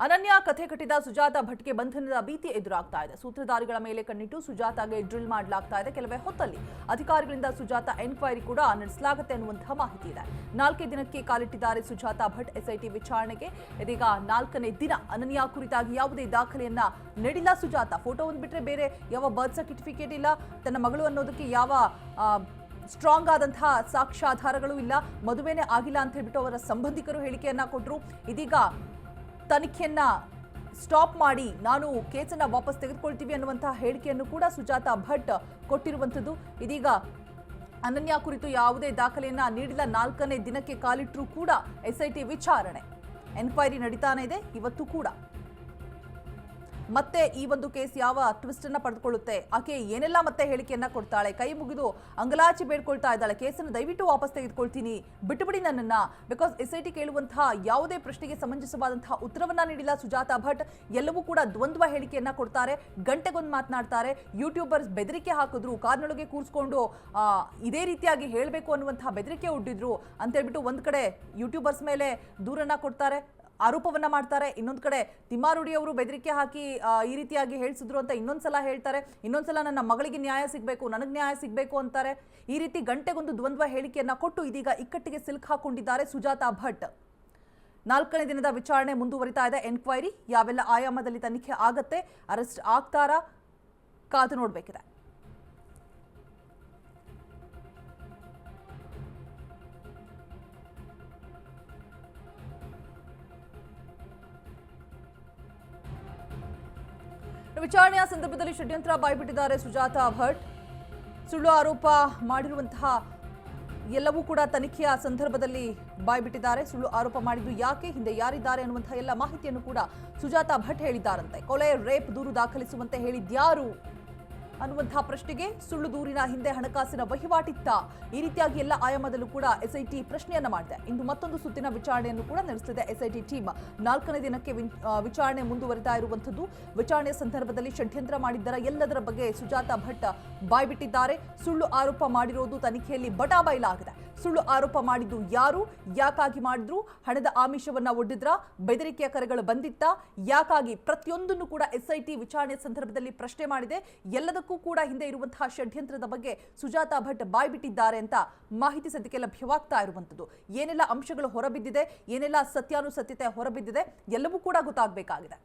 ಅನನ್ಯ ಕಥೆ ಕಟ್ಟಿದ ಸುಜಾತಾ ಭಟ್ಗೆ ಬಂಧನದ ಭೀತಿ ಎದುರಾಗ್ತಾ ಇದೆ. ಸೂತ್ರಧಾರಿಗಳ ಮೇಲೆ ಕಣ್ಣಿಟ್ಟು ಸುಜಾತಾಗೆ ಡ್ರಿಲ್ ಮಾಡಲಾಗ್ತಾ ಇದೆ. ಕೆಲವೇ ಹೊತ್ತಲ್ಲಿ ಅಧಿಕಾರಿಗಳಿಂದ ಸುಜಾತಾ ಎನ್ಕ್ವೈರಿ ಕೂಡ ನಡೆಸಲಾಗುತ್ತೆ ಅನ್ನುವಂತಹ ಮಾಹಿತಿ ಇದೆ. 4 ದಿನಕ್ಕೆ ಕಾಲಿಟ್ಟಿದ್ದಾರೆ ಸುಜಾತಾ ಭಟ್ ಎಸ್ಐಟಿ ವಿಚಾರಣೆಗೆ. ಇದೀಗ 4ನೇ ದಿನ ಅನನ್ಯ ಕುರಿತಾಗಿ ಯಾವುದೇ ದಾಖಲೆಯನ್ನ ನೀಡಿಲ್ಲ ಸುಜಾತಾ. ಫೋಟೋವನ್ನು ಬಿಟ್ಟರೆ ಬೇರೆ ಯಾವ ಬರ್ತ್ ಸರ್ಟಿಫಿಕೇಟ್ ಇಲ್ಲ, ತನ್ನ ಮಗಳು ಅನ್ನೋದಕ್ಕೆ ಯಾವ ಸ್ಟ್ರಾಂಗ್ ಆದಂತಹ ಸಾಕ್ಷ್ಯಾಧಾರಗಳು ಇಲ್ಲ, ಮದುವೆನೇ ಆಗಿಲ್ಲ ಅಂತ ಹೇಳ್ಬಿಟ್ಟು ಅವರ ಸಂಬಂಧಿಕರು ಹೇಳಿಕೆಯನ್ನ ಕೊಟ್ಟರು. ಇದೀಗ ತನಿಖೆಯನ್ನ ಸ್ಟಾಪ್ ಮಾಡಿ ನಾನು ಕೇಸನ್ನ ವಾಪಸ್ ತೆಗೆದುಕೊಳ್ತೀವಿ ಅನ್ನುವಂತಹ ಹೇಳಿಕೆಯನ್ನು ಕೂಡ ಸುಜಾತಾ ಭಟ್ ಕೊಟ್ಟಿರುವಂಥದ್ದು. ಇದೀಗ ಅನನ್ಯ ಕುರಿತು ಯಾವುದೇ ದಾಖಲೆಯನ್ನ ನೀಡಿಲ್ಲ. 4ನೇ ದಿನಕ್ಕೆ ಕಾಲಿಟ್ಟರೂ ಕೂಡ ಎಸ್ಐಟಿ ವಿಚಾರಣೆ ಎನ್ಕ್ವೈರಿ ನಡೀತಾನೆ ಇದೆ ಇವತ್ತು ಕೂಡ. ಮತ್ತೆ ಈ ಒಂದು ಕೇಸ್ ಯಾವ ಟ್ವಿಸ್ಟ್ ಅನ್ನ ಪಡೆದುಕೊಳ್ಳುತ್ತೆ, ಆಕೆ ಏನೆಲ್ಲ ಮತ್ತೆ ಹೇಳಿಕೆಯನ್ನ ಕೊಡ್ತಾಳೆ, ಕೈ ಮುಗಿದು ಅಂಗಲಾಚಿ ಬೇಡ್ಕೊಳ್ತಾ ಇದ್ದಾಳೆ, ಕೇಸನ್ನು ದಯವಿಟ್ಟು ವಾಪಸ್ ತೆಗೆದುಕೊಳ್ತೀನಿ, ಬಿಟ್ಟುಬಿಡಿ ನನ್ನನ್ನ. ಬಿಕಾಸ್ ಎಸ್ಐಟಿ ಕೇಳುವಂತಹ ಯಾವುದೇ ಪ್ರಶ್ನೆಗೆ ಸಮಂಜಸವಾದಂತಹ ಉತ್ತರವನ್ನ ನೀಡಿಲ್ಲ ಸುಜಾತಾ ಭಟ್. ಎಲ್ಲವೂ ಕೂಡ ದ್ವಂದ್ವ ಹೇಳಿಕೆಯನ್ನ ಕೊಡ್ತಾರೆ, ಗಂಟೆಗೊಂದು ಮಾತನಾಡ್ತಾರೆ. ಯೂಟ್ಯೂಬರ್ಸ್ ಬೆದರಿಕೆ ಹಾಕಿದ್ರು, ಕಾರ್ನೊಳಗೆ ಕೂರಿಸ್ಕೊಂಡು ಇದೇ ರೀತಿಯಾಗಿ ಹೇಳಬೇಕು ಅನ್ನುವಂತಹ ಬೆದರಿಕೆ ಒಡ್ಡಿದ್ರು ಅಂತ ಹೇಳ್ಬಿಟ್ಟು ಒಂದ್ ಕಡೆ ಯೂಟ್ಯೂಬರ್ಸ್ ಮೇಲೆ ದೂರನ್ನ ಕೊಡ್ತಾರೆ, ಆರೋಪವನ್ನ ಮಾಡ್ತಾರೆ. ಇನ್ನೊಂದು ಕಡೆ ತಿಮ್ಮಾರುಡಿ ಅವರು ಬೆದರಿಕೆ ಹಾಕಿ ಈ ರೀತಿಯಾಗಿ ಹೇಳಿಸಿದ್ರು ಅಂತ ಇನ್ನೊಂದ್ಸಲ ಹೇಳ್ತಾರೆ. ಇನ್ನೊಂದ್ಸಲ ನನ್ನ ಮಗಳಿಗೆ ನ್ಯಾಯ ಸಿಗಬೇಕು, ನನಗೆ ನ್ಯಾಯ ಸಿಗಬೇಕು ಅಂತಾರೆ. ಈ ರೀತಿ ಗಂಟೆಗೊಂದು ದ್ವಂದ್ವ ಹೇಳಿಕೆಯನ್ನ ಕೊಟ್ಟು ಇದೀಗ ಇಕ್ಕಟ್ಟಿಗೆ ಸಿಲುಕು ಹಾಕೊಂಡಿದ್ದಾರೆ ಸುಜಾತಾ ಭಟ್. 4ನೇ ದಿನದ ವಿಚಾರಣೆ ಮುಂದುವರಿತಾ ಇದೆ. ಎನ್ಕ್ವೈರಿ ಯಾವೆಲ್ಲ ಆಯಾಮದಲ್ಲಿ ತನಿಖೆ ಆಗತ್ತೆ, ಅರೆಸ್ಟ್ ಆಗ್ತಾರಾ, ಕಾದು ನೋಡಬೇಕಿದೆ. ವಿಚಾರಣೆಯ ಸಂದರ್ಭದಲ್ಲಿ ಷಡ್ಯಂತ್ರ ಬಾಯ್ಬಿಟ್ಟಿದ್ದಾರೆ ಸುಜಾತಾ ಭಟ್. ಸುಳ್ಳು ಆರೋಪ ಮಾಡಿರುವಂತಹ ಎಲ್ಲವೂ ಕೂಡ ತನಿಖೆಯ ಸಂದರ್ಭದಲ್ಲಿ ಬಾಯ್ಬಿಟ್ಟಿದ್ದಾರೆ. ಸುಳ್ಳು ಆರೋಪ ಮಾಡಿದ್ದು ಯಾಕೆ, ಹಿಂದೆ ಯಾರಿದ್ದಾರೆ ಅನ್ನುವಂತಹ ಎಲ್ಲ ಮಾಹಿತಿಯನ್ನು ಕೂಡ ಸುಜಾತಾ ಭಟ್ ಹೇಳಿದ್ದಾರಂತೆ. ಕೊಲೆ, ರೇಪ್ ದೂರು ದಾಖಲಿಸುವಂತೆ ಹೇಳಿದ್ಯಾರು ಅನ್ನುವಂತಹ ಪ್ರಶ್ನೆಗೆ ಸುಳ್ಳು ದೂರಿನ ಹಿಂದೆ ಹಣಕಾಸಿನ ವಹಿವಾಟಿತ್ತ, ಈ ರೀತಿಯಾಗಿ ಎಲ್ಲ ಆಯಾಮದಲ್ಲೂ ಕೂಡ ಎಸ್ಐಟಿ ಪ್ರಶ್ನೆಯನ್ನ ಮಾಡಿದೆ. ಇಂದು ಮತ್ತೊಂದು ಸುತ್ತಿನ ವಿಚಾರಣೆಯನ್ನು ಕೂಡ ನಡೆಸಿದೆ ಎಸ್ಐಟಿ ಟೀಮ್. 4ನೇ ದಿನಕ್ಕೆ ವಿಚಾರಣೆ ಮುಂದುವರಿತಾ ಇರುವಂತದ್ದು. ವಿಚಾರಣೆಯ ಸಂದರ್ಭದಲ್ಲಿ ಷಡ್ಯಂತ್ರ ಮಾಡಿದ್ದರ ಎಲ್ಲದರ ಬಗ್ಗೆ ಸುಜಾತಾ ಭಟ್ ಬಾಯ್ಬಿಟ್ಟಿದ್ದಾರೆ. ಸುಳ್ಳು ಆರೋಪ ಮಾಡಿರೋದು ತನಿಖೆಯಲ್ಲಿ ಬಟಾಬೈಲಾಗಿದೆ. ಸುಳ್ಳು ಆರೋಪ ಮಾಡಿದ್ದು ಯಾರು, ಯಾಕಾಗಿ ಮಾಡಿದ್ರು, ಹಣದ ಆಮಿಷವನ್ನ ಒಡ್ಡಿದ್ರ, ಬೆದರಿಕೆಯ ಕರೆಗಳು ಬಂದಿತ್ತ, ಯಾಕಾಗಿ, ಪ್ರತಿಯೊಂದನ್ನು ಕೂಡ ಎಸ್ಐಟಿ ವಿಚಾರಣೆಯ ಸಂದರ್ಭದಲ್ಲಿ ಪ್ರಶ್ನೆ ಮಾಡಿದೆ. ಎಲ್ಲದಕ್ಕೂ ಕೂಡ ಹಿಂದೆ ಇರುವಂತಹ ಷಡ್ಯಂತ್ರದ ಬಗ್ಗೆ ಸುಜಾತಾ ಭಟ್ ಬಾಯ್ಬಿಟ್ಟಿದ್ದಾರೆ ಅಂತ ಮಾಹಿತಿ ಸದ್ಯಕ್ಕೆ ಲಭ್ಯವಾಗ್ತಾ ಇರುವಂತದ್ದು. ಏನೆಲ್ಲ ಅಂಶಗಳು ಹೊರಬಿದ್ದಿದೆ, ಏನೆಲ್ಲ ಸತ್ಯಾನುಸತ್ಯತೆ ಹೊರಬಿದ್ದಿದೆ, ಎಲ್ಲವೂ ಕೂಡ ಗೊತ್ತಾಗಬೇಕಾಗಿದೆ.